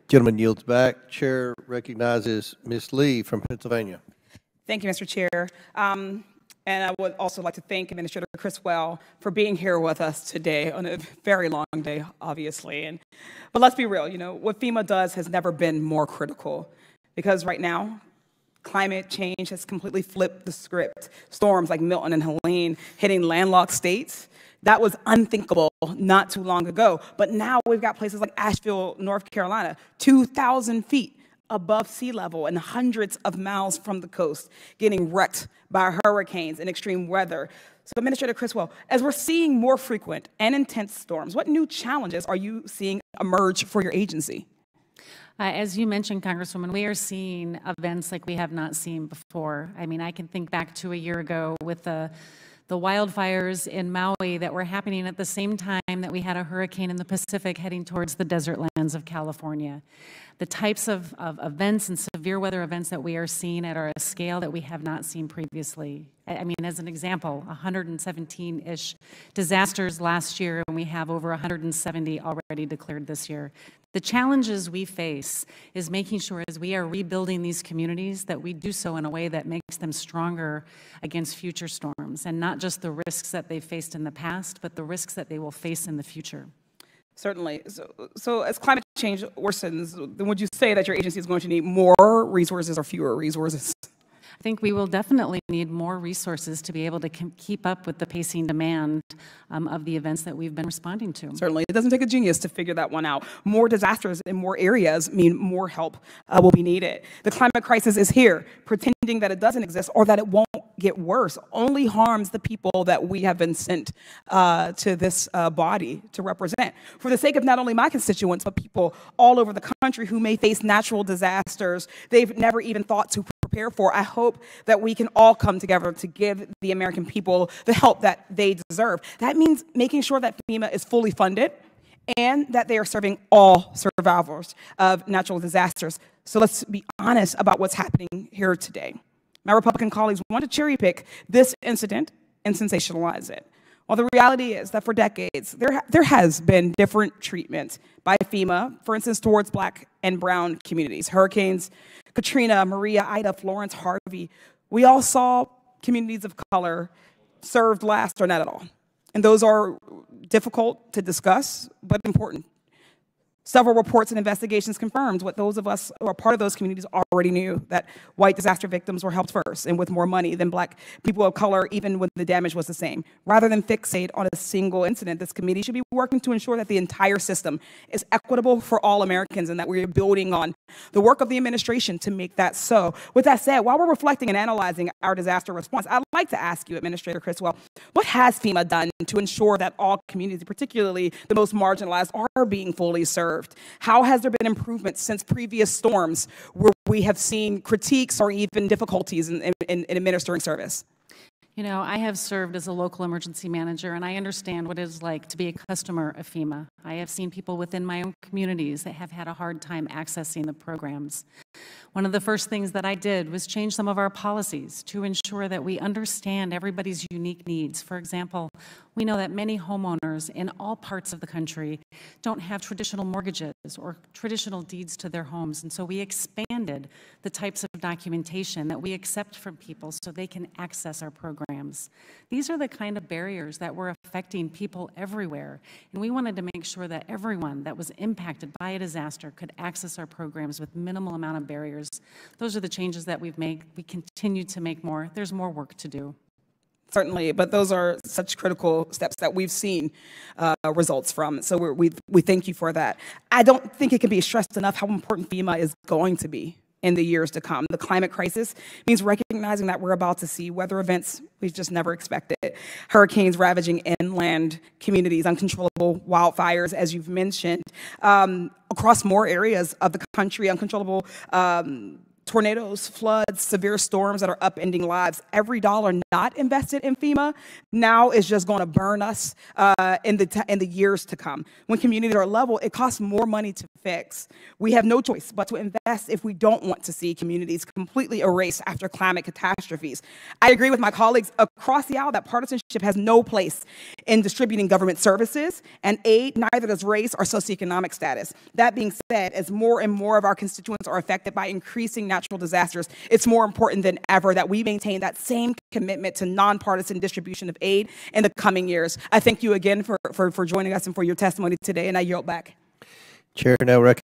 Gentleman yields back. Chair recognizes Ms. Lee from Pennsylvania. Thank you, Mr. Chair. And I would also like to thank Administrator Criswell for being here with us today on a very long day, obviously. But let's be real, what FEMA does has never been more critical, because right now, climate change has completely flipped the script. Storms like Milton and Helene hitting landlocked states, that was unthinkable not too long ago. But now we've got places like Asheville, North Carolina, 2,000 feet above sea level and hundreds of miles from the coast, getting wrecked by hurricanes and extreme weather. So Administrator Criswell, as we're seeing more frequent and intense storms, what new challenges are you seeing emerge for your agency? As you mentioned, Congresswoman, we are seeing events like we have not seen before. I mean, I can think back to a year ago with the wildfires in Maui that were happening at the same time that we had a hurricane in the Pacific heading towards the desert lands of California. The types of events and severe weather events that we are seeing at a scale that we have not seen previously. I mean, as an example, 117-ish disasters last year, and we have over 170 already declared this year. The challenges we face is making sure as we are rebuilding these communities that we do so in a way that makes them stronger against future storms, and not just the risks that they faced in the past, but the risks that they will face in the future. Certainly. So as climate change worsens, then would you say that your agency is going to need more resources or fewer resources? I think we will definitely need more resources to be able to keep up with the pacing demand of the events that we've been responding to. Certainly. It doesn't take a genius to figure that one out. More disasters in more areas mean more help will be needed. The climate crisis is here. Pretending that it doesn't exist or that it won't get worse only harms the people that we have been sent to this body to represent. For the sake of not only my constituents, but people all over the country who may face natural disasters they've never even thought to prepare for, I hope that we can all come together to give the American people the help that they deserve. That means making sure that FEMA is fully funded and that they are serving all survivors of natural disasters. So let's be honest about what's happening here today. My Republican colleagues want to cherry pick this incident and sensationalize it. Well, the reality is that for decades, there has been different treatment by FEMA, for instance, towards Black and brown communities. Hurricanes Katrina, Maria, Ida, Florence, Harvey, we all saw communities of color served last or not at all. And those are difficult to discuss, but important. Several reports and investigations confirmed what those of us who are part of those communities already knew, that white disaster victims were helped first and with more money than Black people of color, even when the damage was the same. Rather than fixate on a single incident, this committee should be working to ensure that the entire system is equitable for all Americans and that we're building on the work of the administration to make that so. With that said, while we're reflecting and analyzing our disaster response, I'd like to ask you, Administrator Criswell, what has FEMA done to ensure that all communities, particularly the most marginalized, are being fully served? How has there been improvements since previous storms where we have seen critiques or even difficulties in administering service? You know, I have served as a local emergency manager, and I understand what it is like to be a customer of FEMA. I have seen people within my own communities that have had a hard time accessing the programs. One of the first things that I did was change some of our policies to ensure that we understand everybody's unique needs. For example, we know that many homeowners in all parts of the country don't have traditional mortgages or traditional deeds to their homes, and so we expanded the types of documentation that we accept from people so they can access our programs. These are the kind of barriers that were affecting people everywhere, and we wanted to make sure that everyone that was impacted by a disaster could access our programs with minimal amount of barriers. Those are the changes that we've made. We continue to make more. There's more work to do. Certainly, but those are such critical steps that we've seen results from. So we thank you for that. I don't think it can be stressed enough how important FEMA is going to be in the years to come. The climate crisis means recognizing that we're about to see weather events we've just never expected. Hurricanes ravaging inland communities, uncontrollable wildfires, as you've mentioned, across more areas of the country, uncontrollable tornadoes, floods, severe storms that are upending lives. Every dollar not invested in FEMA now is just going to burn us in the years to come. When communities are level, it costs more money to fix. We have no choice but to invest if we don't want to see communities completely erased after climate catastrophes. I agree with my colleagues across the aisle that partisanship has no place in distributing government services and aid, neither does race or socioeconomic status. That being said, as more and more of our constituents are affected by increasing natural disasters, it's more important than ever that we maintain that same commitment to nonpartisan distribution of aid in the coming years. I thank you again for joining us and for your testimony today, and I yield back. Chair now recognizes